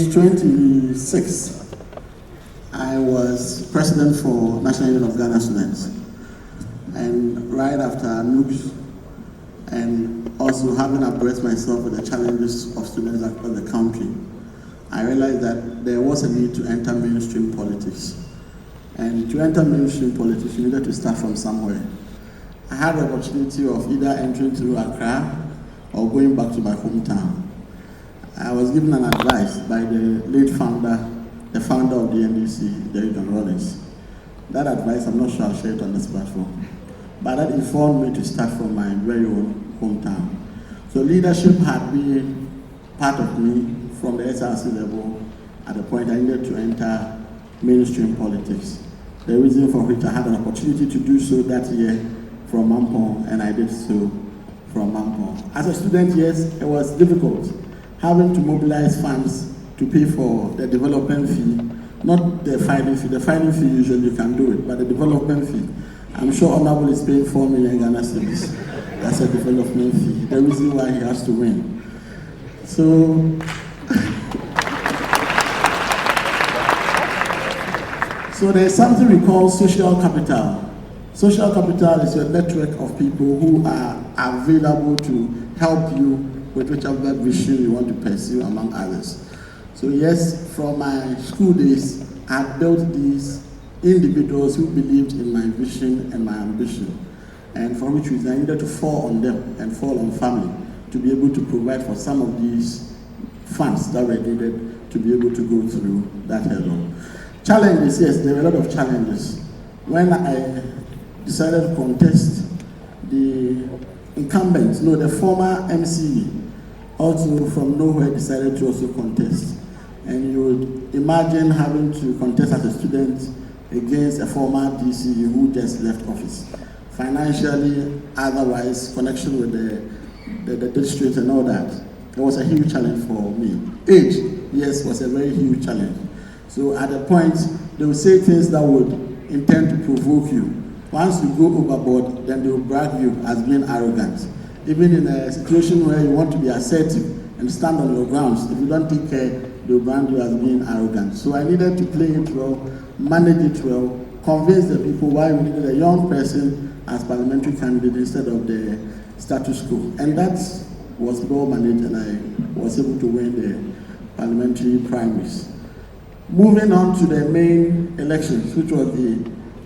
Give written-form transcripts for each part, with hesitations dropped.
26, I was president for National Union of Ghana Students, and right after NUBS, and also having abreast myself with the challenges of students across the country, I realized that there was a need to enter mainstream politics. And to enter mainstream politics, you needed to start from somewhere. I had the opportunity of either entering through Accra or going back to my hometown. I was given an advice by the late founder, the founder of the NDC, Jerry John Rawlings. That advice, I'm not sure I'll share it on this platform, but that informed me to start from my very own hometown. So leadership had been part of me from the SRC level at the point I needed to enter mainstream politics. The reason for which I had an opportunity to do so that year from Mampong, and I did so from Mampong. As a student, yes, it was difficult having to mobilize funds to pay for the development fee, not the filing fee. The filing fee usually you can do it, but the development fee. I'm sure Honorable is paying 4 million Ghana cedis. That's a development fee. The reason why he has to win. So there's something we call social capital. Social capital is a network of people who are available to help you with whichever vision you want to pursue, among others. So yes, from my school days, I built these individuals who believed in my vision and my ambition, and for which reason I needed to fall on them and fall on family to be able to provide for some of these funds that were needed to be able to go through that hurdle. Challenges, yes, there were a lot of challenges. When I decided to contest, the incumbent, the former MCE, also from nowhere decided to also contest. And you would imagine having to contest as a student against a former DCE who just left office. Financially, otherwise, connection with the district and all that. It was a huge challenge for me. Age, yes, was a very huge challenge. So at a point, they would say things that would intend to provoke you. Once you go overboard, then they will brag you as being arrogant. Even in a situation where you want to be assertive and stand on your grounds, if you don't take care, they will brand you as being arrogant. So I needed to play it well, manage it well, convince the people why we needed a young person as parliamentary candidate instead of the status quo. And that was well managed, and I was able to win the parliamentary primaries. Moving on to the main elections, which was the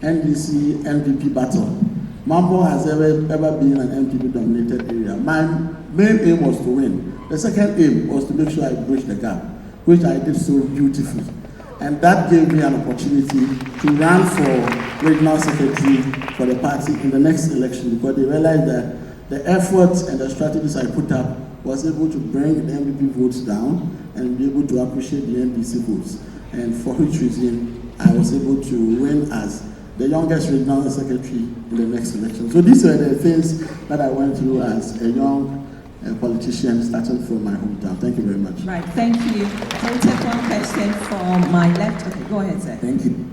NDC NPP battle. Mampong has ever been an NPP dominated area. My main aim was to win. The second aim was to make sure I bridged the gap, which I did so beautifully. And that gave me an opportunity to run for regional secretary for the party in the next election, because they realized that the efforts and the strategies I put up was able to bring the NPP votes down and be able to appreciate the NDC votes. And for which reason I was able to win as the youngest regional secretary in the next election. So these were the things that I went through as a young politician starting from my hometown. Thank you very much. Right, thank you. We'll take one question from my left. Okay, go ahead, sir. Thank you.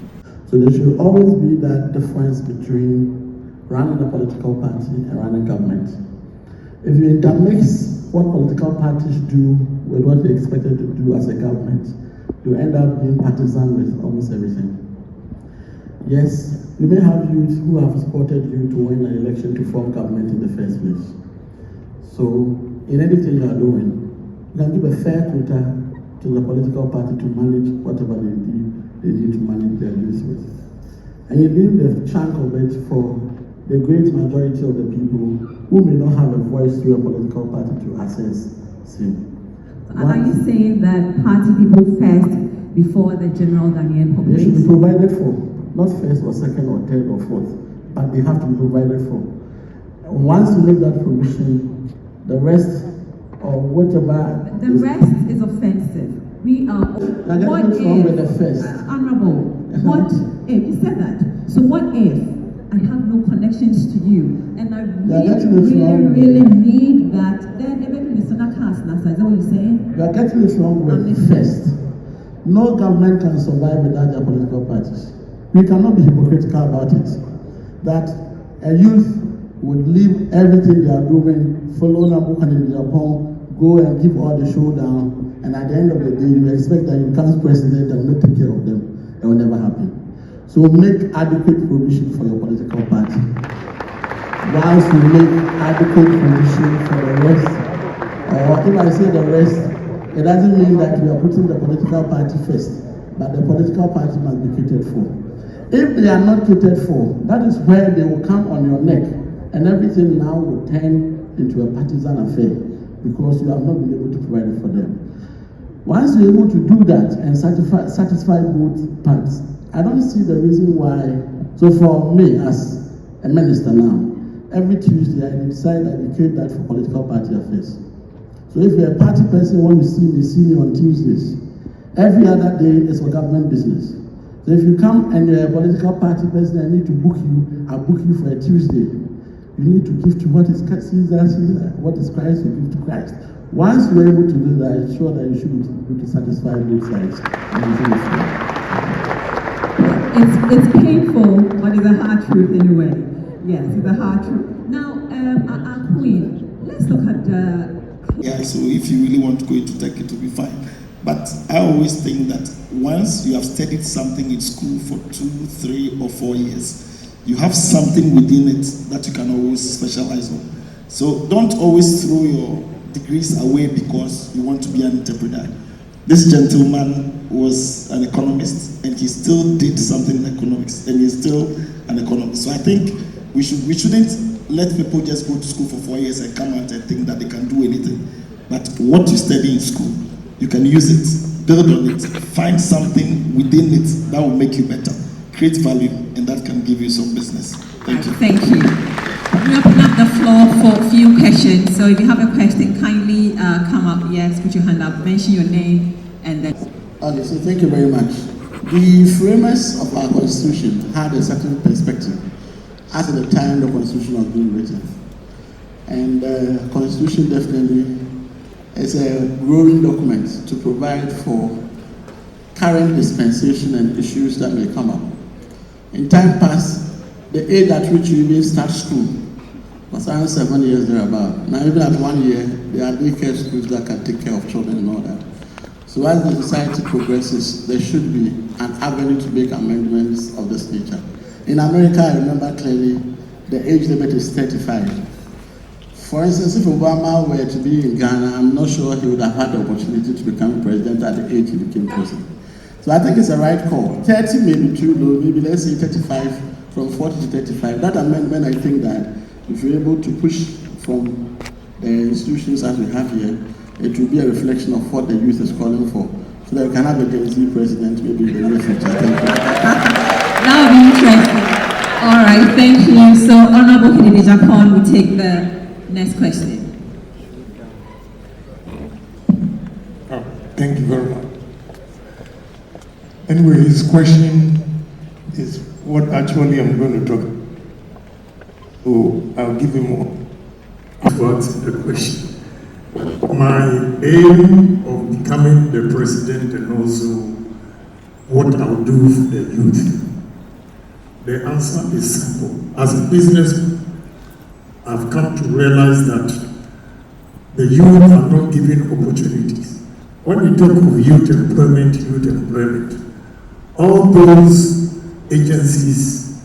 So there should always be that difference between running a political party and running government. If you intermix what political parties do with what they're expected to do as a government, you end up being partisan with almost everything. Yes, you may have youth who have supported you to win an election to form government in the first place. So, in anything you are doing, you can give a fair quota to the political party to manage whatever they need to manage their youth with. And you leave the chunk of it for the great majority of the people who may not have a voice through a political party to access sin. Are you saying that party people first before the general Ghanaian population? They should be provided for, not first or second or third or fourth, but they have to be provided for. And once you make that provision, the rest or whatever. The rest is offensive. We are. What if? Wrong with the first? Honorable. What if? You said that. So what if I have no connections to you and I really need that? Then maybe it's not cast. Is that what you're saying? You are getting it wrong with first. No government can survive without their political parties. We cannot be hypocritical about it. That a youth would leave everything they are doing, follow Amoakohene in Japan, go and give all the showdown, and at the end of the day, you expect that you become president and will not take care of them. That will never happen. So make adequate provision for your political party. Once you make adequate provision for the rest, or if I say the rest, it doesn't mean that we are putting the political party first, but the political party must be catered for. If they are not catered for, that is where they will come on your neck, and everything now will turn into a partisan affair because you have not been able to provide it for them. Once you're able to do that and satisfy both parts, I don't see the reason why. So for me as a minister now, every Tuesday I decide I dedicate that for political party affairs. So if you're a party person, when you see me on Tuesdays. Every other day is for government business. So if you come and you're a political party person, I need to book you, I'll book you for a Tuesday. You need to give to what is Caesar, what is Christ, you give to Christ. Once you're able to do that, I'm sure that you should be able to satisfy both sides. It's painful, but it's a hard truth anyway. Yes, it's a hard truth. Now, our Queen, let's look at the... Yeah, so if you really want to go into tech, it will be fine. But I always think that once you have studied something in school for 2, 3, or 4 years, you have something within it that you can always specialize on. So don't always throw your degrees away because you want to be an interpreter. This gentleman was an economist and he still did something in economics and he's still an economist. So I think we shouldn't let people just go to school for 4 years and come out and think that they can do anything. But what you study in school, you can use it, build on it, find something within it that will make you better, create value, and that can give you some business. Thank you. Thank you. We open up the floor for a few questions. So if you have a question, kindly come up. Yes, put your hand up, mention your name, and then. Okay, so thank you very much. The framers of our constitution had a certain perspective at the time the constitution was being written. And the constitution definitely is a growing document to provide for current dispensation and issues that may come up. In time past, the age at which you even start school was around 7 years thereabout. Now even at 1 year, there are daycare schools that can take care of children and all that. So as the society progresses, there should be an avenue to make amendments of this nature. In America, I remember clearly, the age limit is 35. For instance, if Obama were to be in Ghana, I'm not sure he would have had the opportunity to become president at the age he became president. So I think it's a right call. 30 may be too low, maybe let's say 35, from 40 to 35. That amendment, I think that if you're able to push from the institutions as we have here, it will be a reflection of what the youth is calling for. So that we can have a Gen Z president maybe in the near future. Thank you. That would be interesting. All right, thank you. So Honorable Amoakohene Japan will take the next question. Thank you very much. Anyway, his question is what actually I'm going to talk about. So I'll give him more about the question. My aim of becoming the president and also what I'll do for the youth. The answer is simple. As a businessman, I've come to realize that the youth are not given opportunities. When we talk of youth employment, all those agencies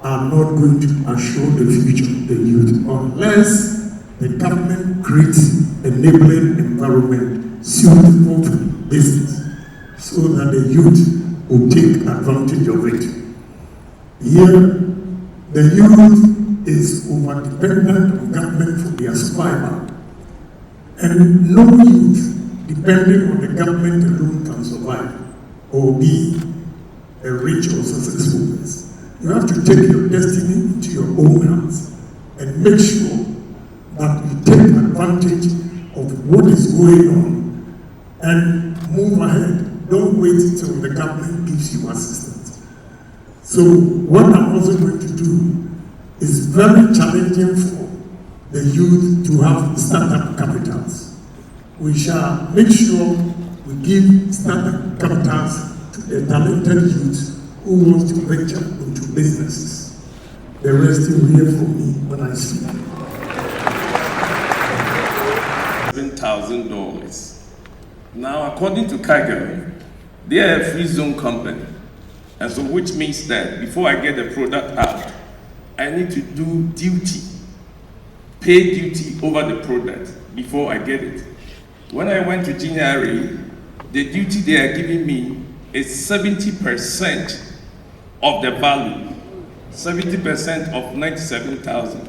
are not going to assure the future of the youth unless the government creates enabling environment suitable for business so that the youth will take advantage of it. Here, the youth is over-dependent on government for their survival. And no youth, depending on the government alone, can survive or be a rich or successful person. You have to take your destiny into your own hands and make sure that you take advantage of what is going on and move ahead. Don't wait until the government gives you assistance. So what I'm also going to do is very challenging for the youth to have startup capitals. We shall make sure we give startup capitals to the talented youth who wants to venture into businesses. The rest you will hear from me when I speak. $100,000. Now, according to Calgary, they are a free zone company. And so, which means that before I get the product out, I need to do duty, pay duty over the product before I get it. When I went to January, the duty they are giving me is 70% of the value, 70% of 97,000.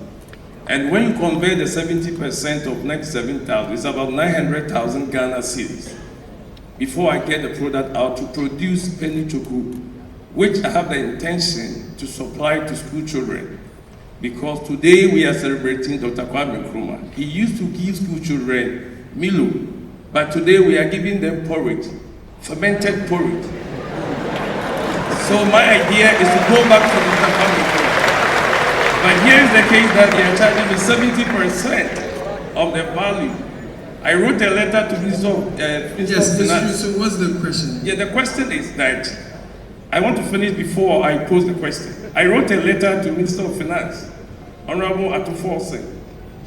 And when you convert the 70% of 97,000, it's about 900,000 Ghana cedis before I get the product out to produce penny choco, which I have the intention to supply to school children. Because today we are celebrating Dr. Kwame Nkrumah. He used to give school children Milo, but today we are giving them porridge, fermented porridge. So my idea is to go back to Dr. Kwame Nkrumah. But here is the case that they are charging me 70% of the value. I wrote a letter to Minister of Finance. So what's the question? Yeah, the question is that I want to finish before I pose the question. I wrote a letter to Minister of Finance, Honorable Atufo.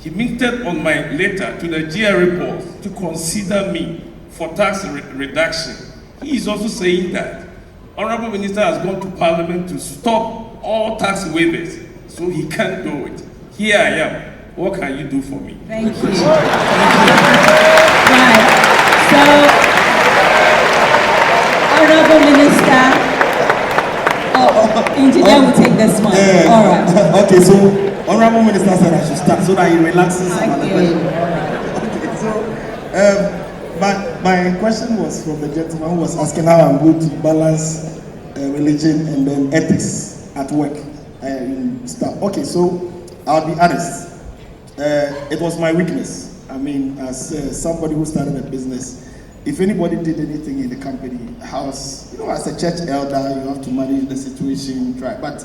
He minted on my letter to the GRA board to consider me for tax reduction. He is also saying that Honorable Minister has gone to Parliament to stop all tax waivers, so he can't do it. Here I am. What can you do for me? Thank you. Right. So, Honorable Minister, Engineer will take this one. All right. Okay, so Honorable Minister said I should start so that he relaxes some of the Okay. questions. Okay, so my question was from the gentleman who was asking how I'm going to balance religion and then ethics at work. Okay, so I'll be honest. It was my weakness. I mean, as somebody who started a business, if anybody did anything in the company house, as a church elder, you have to manage the situation, try. But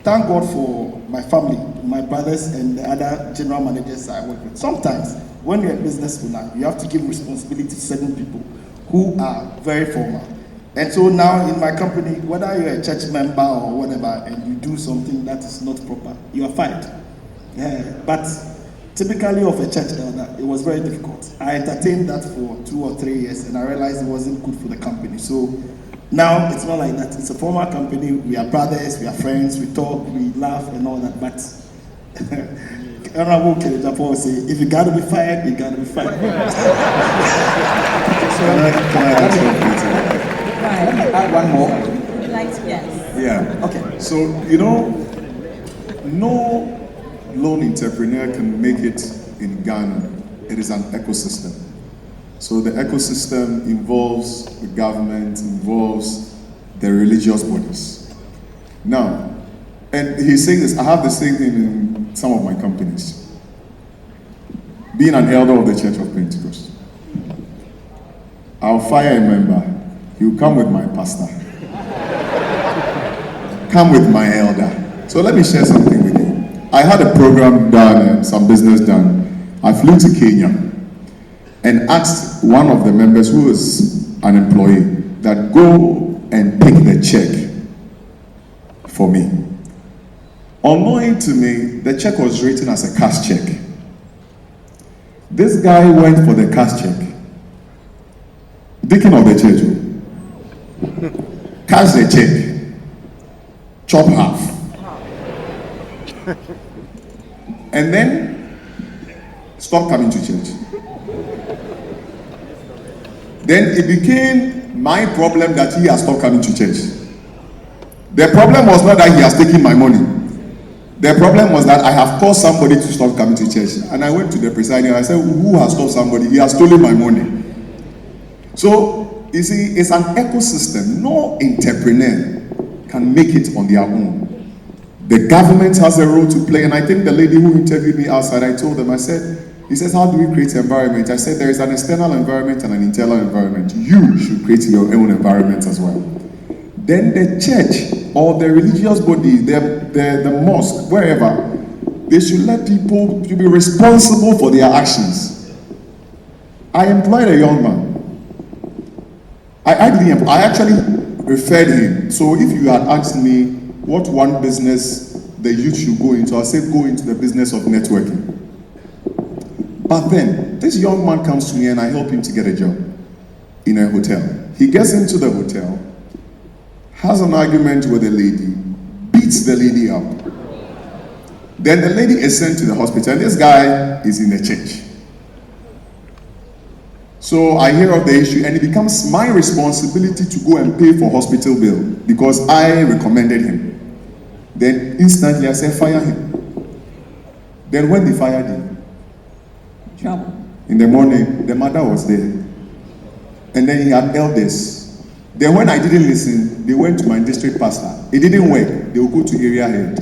thank God for my family, my brothers, and the other general managers I work with. Sometimes, when you're a business owner, you have to give responsibility to certain people who are very formal. And so now in my company, whether you're a church member or whatever, and you do something that is not proper, you are fired. But typically of a church elder, it was very difficult. I entertained that for 2 or 3 years, and I realized it wasn't good for the company. So now it's not like that. It's a formal company. We are brothers, we are friends, we talk, we laugh, and all that. But Honorable Kerejapo will say, if you got to be fired, you got to be fired. Can I ask you a question? Right. Add one more. Would you like to, yes. Yeah. Okay. So, no lone entrepreneur can make it in Ghana. It is an ecosystem. So the ecosystem involves the government, involves the religious bodies. Now, and he's saying this, I have the same thing in some of my companies. Being an elder of the Church of Pentecost, I'll fire a member, he'll come with my pastor, come with my elder. So let me share something with you. I had a program done and some business done. I flew to Kenya and asked one of the members who is an employee that go and pick the check for me. Unknowing to me, the check was written as a cash check. This guy went for the cash check. Deacon of the church, cash the check, chop half. And then stop coming to church. Then it became my problem that he has stopped coming to church. The problem was not that he has taken my money. The problem was that I have caused somebody to stop coming to church. And I went to the presiding, I said, who has stopped somebody? He has stolen my money. So, you see, it's an ecosystem. No entrepreneur can make it on their own. The government has a role to play, and I think the lady who interviewed me outside, I told them, he says, how do we create an environment? I said, there is an external environment and an internal environment. You should create your own environment as well. Then the church or the religious body, the mosque, wherever, they should let people to be responsible for their actions. I employed a young man. I actually referred him. So if you had asked me, what one business the youth should go into, I said go into the business of networking. But then, this young man comes to me and I help him to get a job in a hotel. He gets into the hotel, has an argument with the lady, beats the lady up. Then the lady is sent to the hospital, and this guy is in the church. So I hear of the issue, and it becomes my responsibility to go and pay for hospital bill because I recommended him. Then instantly I said, fire him. Then when they fired him, Trouble. in the morning, the mother was there. And then he had elders. Then when I didn't listen, they went to my district pastor. It didn't work. They will go to area head.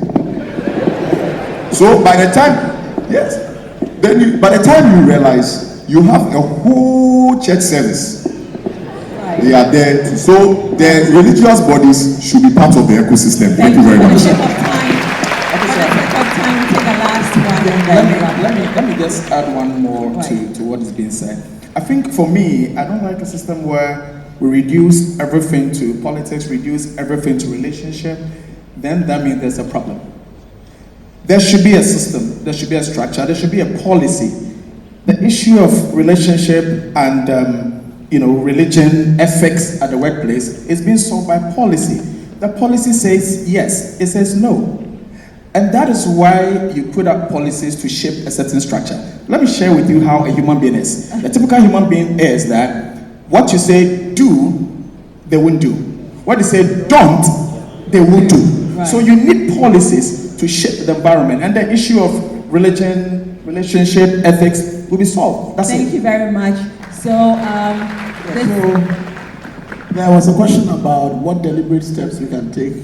So by the time, yes, by the time you realize you have a whole church service, Right. they are there. So the religious bodies should be part of the ecosystem. Thank you very much. For the sake of time, we take a last one. And then Let me just add one more Right. to what is being said. I think for me, I don't like a system where we reduce everything to politics, reduce everything to relationship. Then that means there's a problem. There should be a system, there should be a structure, there should be a policy. The issue of relationship and religion, ethics at the workplace is being solved by policy. The policy says yes, it says no. And that is why you put up policies to shape a certain structure. Let me share with you how a human being is. The typical human being is that what you say do, they won't do. What you say don't, they will do. Right. So you need policies to shape the environment. And the issue of religion, relationship, ethics will be solved. That's Thank it. you very much. So, There was a question about what deliberate steps we can take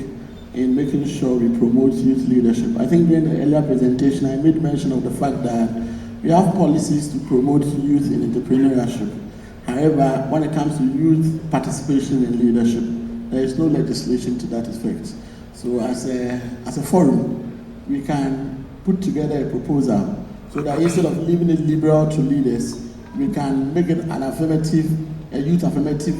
in making sure we promote youth leadership. I think during the earlier presentation, I made mention of the fact that we have policies to promote youth in entrepreneurship. However, when it comes to youth participation in leadership, there is no legislation to that effect. So as a forum, we can put together a proposal so that instead of leaving it liberal to leaders, we can make it a youth affirmative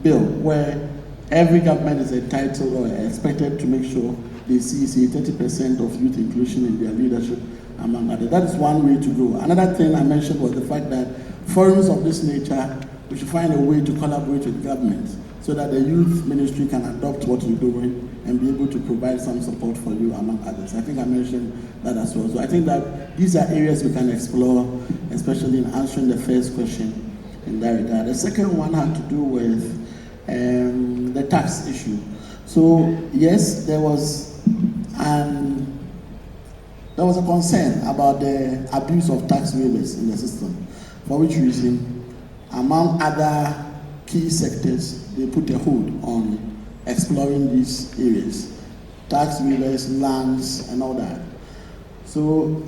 bill where every government is entitled or expected to make sure they see 30% of youth inclusion in their leadership, among others. That is one way to go. Another thing I mentioned was the fact that forums of this nature, we should find a way to collaborate with government so that the youth ministry can adopt what you're doing and be able to provide some support for you, among others. I think I mentioned that as well. So I think that these are areas we can explore, especially in answering the first question in that regard. The second one had to do with the tax issue. So yes, there was a concern about the abuse of tax waivers in the system, for which reason, among other key sectors, they put a hold on exploring these areas, tax waivers, lands, and all that. So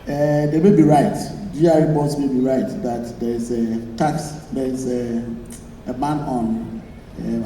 they may be right, GRE boards may be right that there is a ban on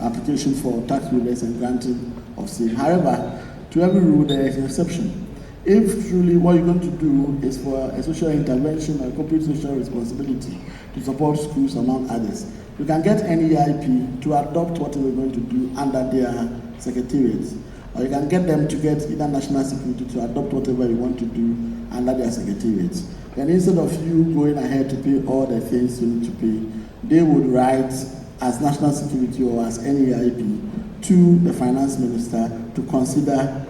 application for tax waivers and granting of same. However, to every rule there is an exception. If truly what you're going to do is for a social intervention or corporate social responsibility to support schools, among others, you can get NEIP to adopt what we're going to do under their secretariats. Or you can get them to get either national security to adopt whatever you want to do under their secretariats. Then instead of you going ahead to pay all the things you need to pay, they would write as national security or as NEIP to the finance minister to consider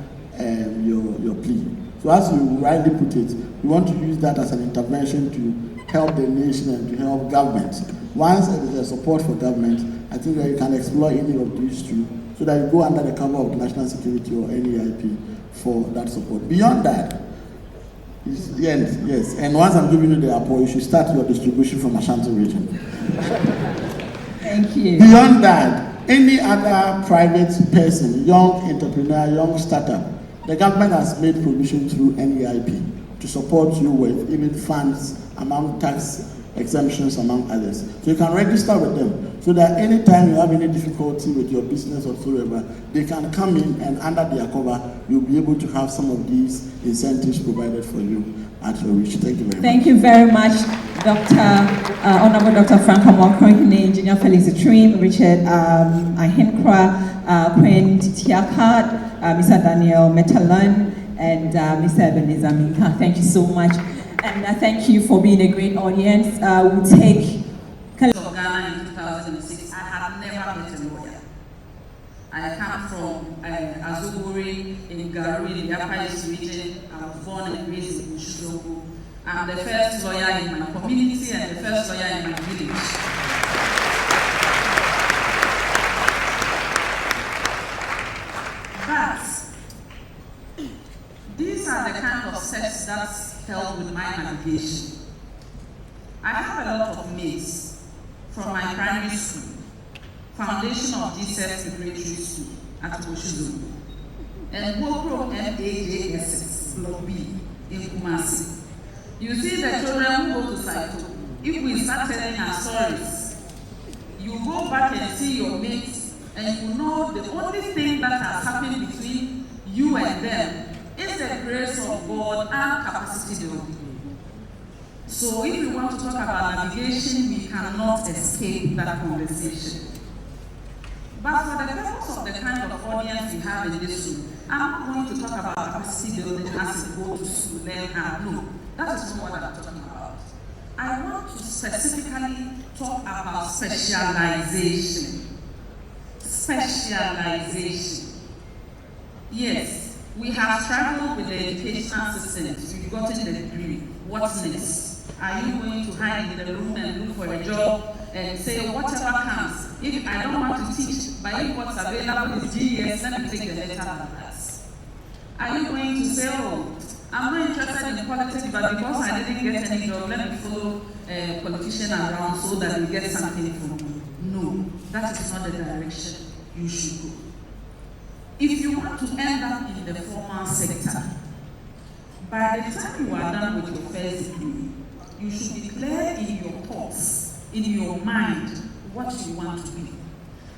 your plea. So as you rightly put it, we want to use that as an intervention to help the nation and to help government. Once there is a support for government, I think that you can explore any of these two so that you go under the cover of national security or NEIP for that support. Beyond that, yes, and once I'm giving you the approach, you should start your distribution from Ashanti region. thank you. Beyond that, any other private person, young entrepreneur, young startup, the government has made provision through NEIP to support you with even funds among tax exemptions, among others. So you can register with them so that anytime you have any difficulty with your business or whatsoever, they can come in and under their cover, you'll be able to have some of these incentives provided for you at your reach. Thank you very much. Thank you very much, Honorable Dr. Frank Amoakohene, Engineer Felix Trim, Richard Ahenkra, Queen Titiakat, Mr. Daniel Metalan, and Mr. Ebenezer Minka. Thank you so much. And thank you for being a great audience. We'll take of Ghana in 2006. I have never met a lawyer. I come from Azuburi in Garui, in the Upper East region. I was born and raised in Bushizogu. I'm the first lawyer in my community and the first lawyer in my village. But these are the kind of steps that help with my navigation. I have a lot of mates from my primary school, Foundation of Jesus Preparatory School at Bushizogu, and Bokro MAJSS Block B in Kumasi. You see the children who go to Saito. If we start telling our stories, you go back and see your mates, and you know the only thing that has happened between you and them is the grace of God and capacity building. So if we want to talk about navigation, we cannot escape that conversation. But for the purpose of the kind of audience we have in this room, I'm not going to talk about capacity building as you go to school, learn how. No, that is not what I'm talking about. I want to specifically talk about specialization. Specialization. Yes, we have struggled with the educational system. We've gotten the degree. What's next? Are you going to hide in the room and look for a job and say whatever comes? If I don't want to teach, but if what's available is GES, let me take the letter and pass. Are you going to say, oh, I'm not interested in politics, but because I didn't get any job, let me follow a politician around so that we get something from me? No, that is not the direction you should go. If you want to end up in the formal sector, by the time you are done with your first degree, you should be clear in your thoughts, in your mind, what you want to be.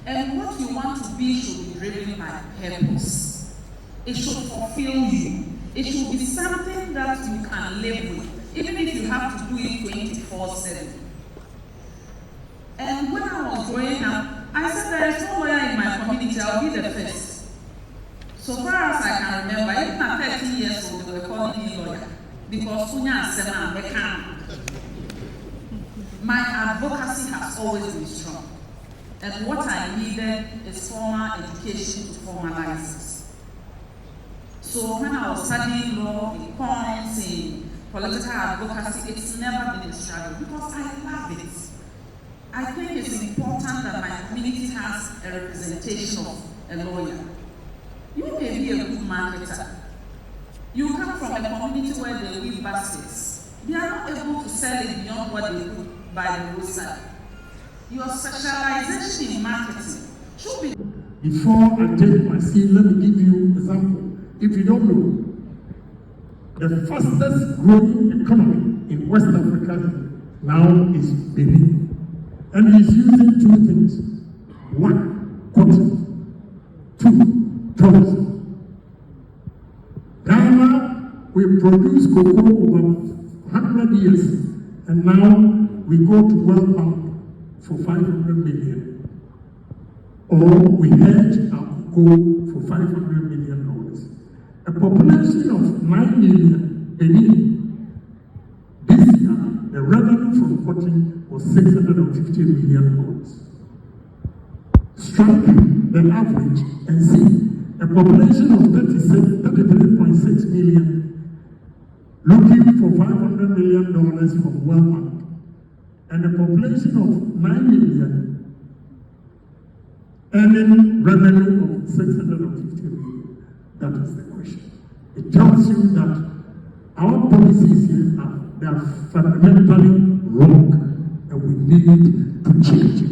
And what you want to be should be driven by purpose. It should fulfill you. It should be something that you can live with, even if you have to do it 24/7. And when I was growing up, I said there is no lawyer in my community, I'll be the first. So far as I can remember, even at 13 years old, they were calling me lawyer because Kunya Sema Mekan. My advocacy has always been strong. And what I needed is formal education to formalize it. So when I was studying law, in coins, in political advocacy, it's never been a struggle because I love it. I think it's important that my community has a representation of a lawyer. You may be a good marketer. You come from a community where they weave baskets. They are not able to sell it beyond what they put by the roadside. Your specialization in marketing should be. Before I take my seat, let me give you an example. If you don't know, the fastest growing economy in West Africa now is Benin. And he's using two things. One, cotton. Two, tourism. Ghana, we produce cocoa over 100 years, and now we go to World Bank for 500 million. Or we hedge our cocoa for $500 million. A population of 9 million Benin. This year, the revenue from cotton was $650 million. Strike the average and see a population of 33.6 million looking for $500 million from World Bank, and a population of 9 million earning revenue of $650 million. That is the question. It tells you that our policies here are fundamentally wrong, and we need to change it.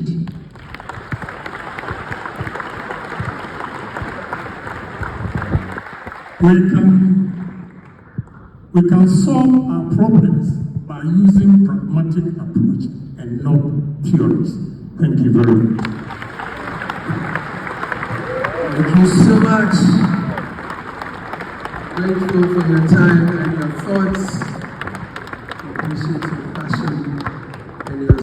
We can solve our problems by using pragmatic approach and not theories. Thank you very much. Thank you so much. Grateful for your time and your thoughts. Appreciate your passion and your